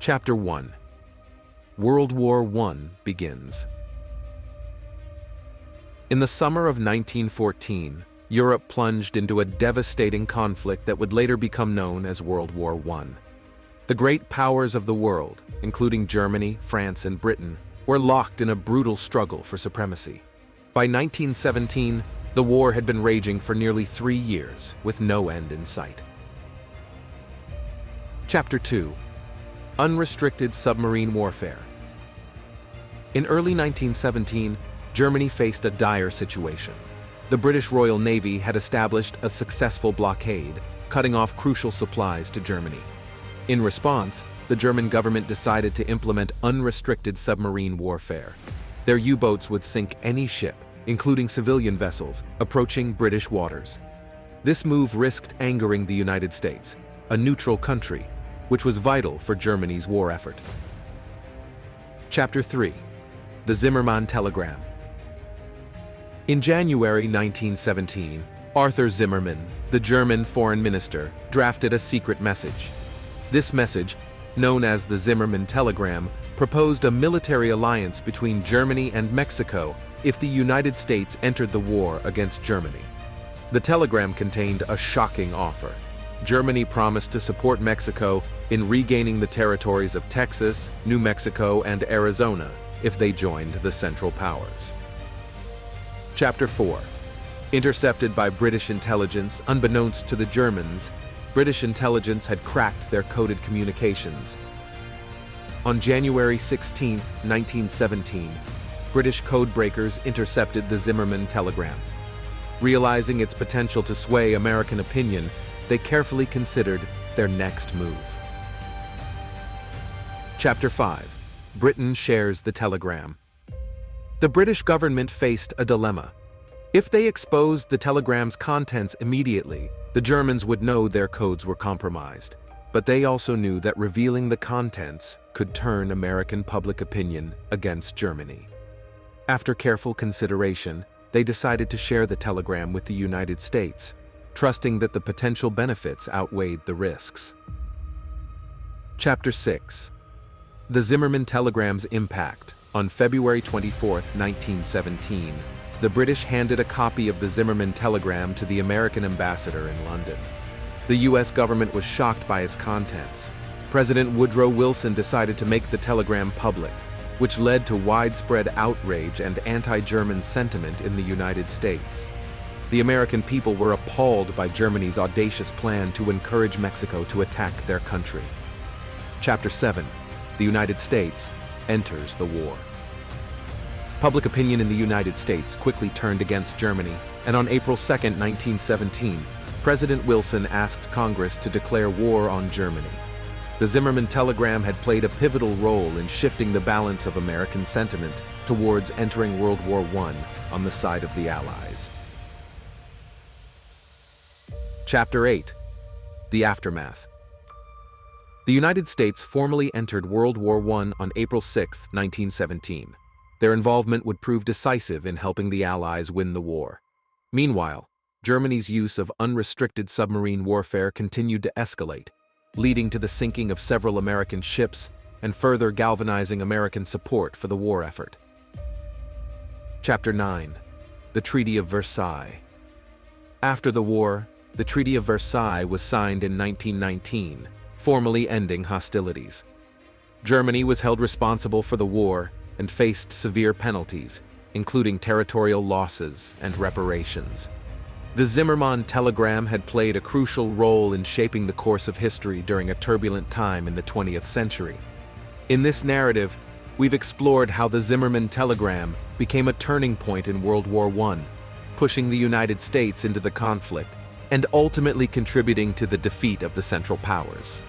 Chapter 1. World War I begins. In the summer of 1914, Europe plunged into a devastating conflict that would later become known as World War I. The great powers of the world, including Germany, France, and Britain, were locked in a brutal struggle for supremacy. By 1917, the war had been raging for nearly 3 years, with no end in sight. Chapter 2. Unrestricted submarine warfare. In early 1917, Germany faced a dire situation. The British Royal Navy had established a successful blockade, cutting off crucial supplies to Germany. In response, the German government decided to implement unrestricted submarine warfare. Their U-boats would sink any ship, including civilian vessels, approaching British waters. This move risked angering the United States, a neutral country, which was vital for Germany's war effort. Chapter 3. The Zimmermann Telegram. In January 1917, Arthur Zimmermann, the German foreign minister, drafted a secret message. This message, known as the Zimmermann Telegram, proposed a military alliance between Germany and Mexico if the United States entered the war against Germany. The telegram contained a shocking offer. Germany promised to support Mexico in regaining the territories of Texas, New Mexico, and Arizona if they joined the Central Powers. Chapter 4. Intercepted by British intelligence, unbeknownst to the Germans, British intelligence had cracked their coded communications. On January 16, 1917, British codebreakers intercepted the Zimmermann telegram. Realizing its potential to sway American opinion, they carefully considered their next move. Chapter 5. Britain shares the telegram. The British government faced a dilemma. If they exposed the telegram's contents immediately, the Germans would know their codes were compromised. But they also knew that revealing the contents could turn American public opinion against Germany. After careful consideration, they decided to share the telegram with the United States, trusting that the potential benefits outweighed the risks. Chapter 6. The Zimmermann telegram's impact. On February 24, 1917, the British handed a copy of the Zimmermann telegram to the American ambassador in London. The US government was shocked by its contents. President Woodrow Wilson decided to make the telegram public, which led to widespread outrage and anti-German sentiment in the United States. The American people were appalled by Germany's audacious plan to encourage Mexico to attack their country. Chapter 7. The United States enters the war. Public opinion in the United States quickly turned against Germany, and on April 2, 1917, President Wilson asked Congress to declare war on Germany. The Zimmermann telegram had played a pivotal role in shifting the balance of American sentiment towards entering World War I on the side of the Allies. Chapter 8. The Aftermath. The United States formally entered World War I on April 6, 1917. Their involvement would prove decisive in helping the Allies win the war. Meanwhile, Germany's use of unrestricted submarine warfare continued to escalate, leading to the sinking of several American ships and further galvanizing American support for the war effort. Chapter 9. The Treaty of Versailles. After the war, the Treaty of Versailles was signed in 1919, formally ending hostilities. Germany was held responsible for the war and faced severe penalties, including territorial losses and reparations. The Zimmermann telegram had played a crucial role in shaping the course of history during a turbulent time in the 20th century. In this narrative, we've explored how the Zimmermann telegram became a turning point in World War I, pushing the United States into the conflict and ultimately contributing to the defeat of the Central Powers.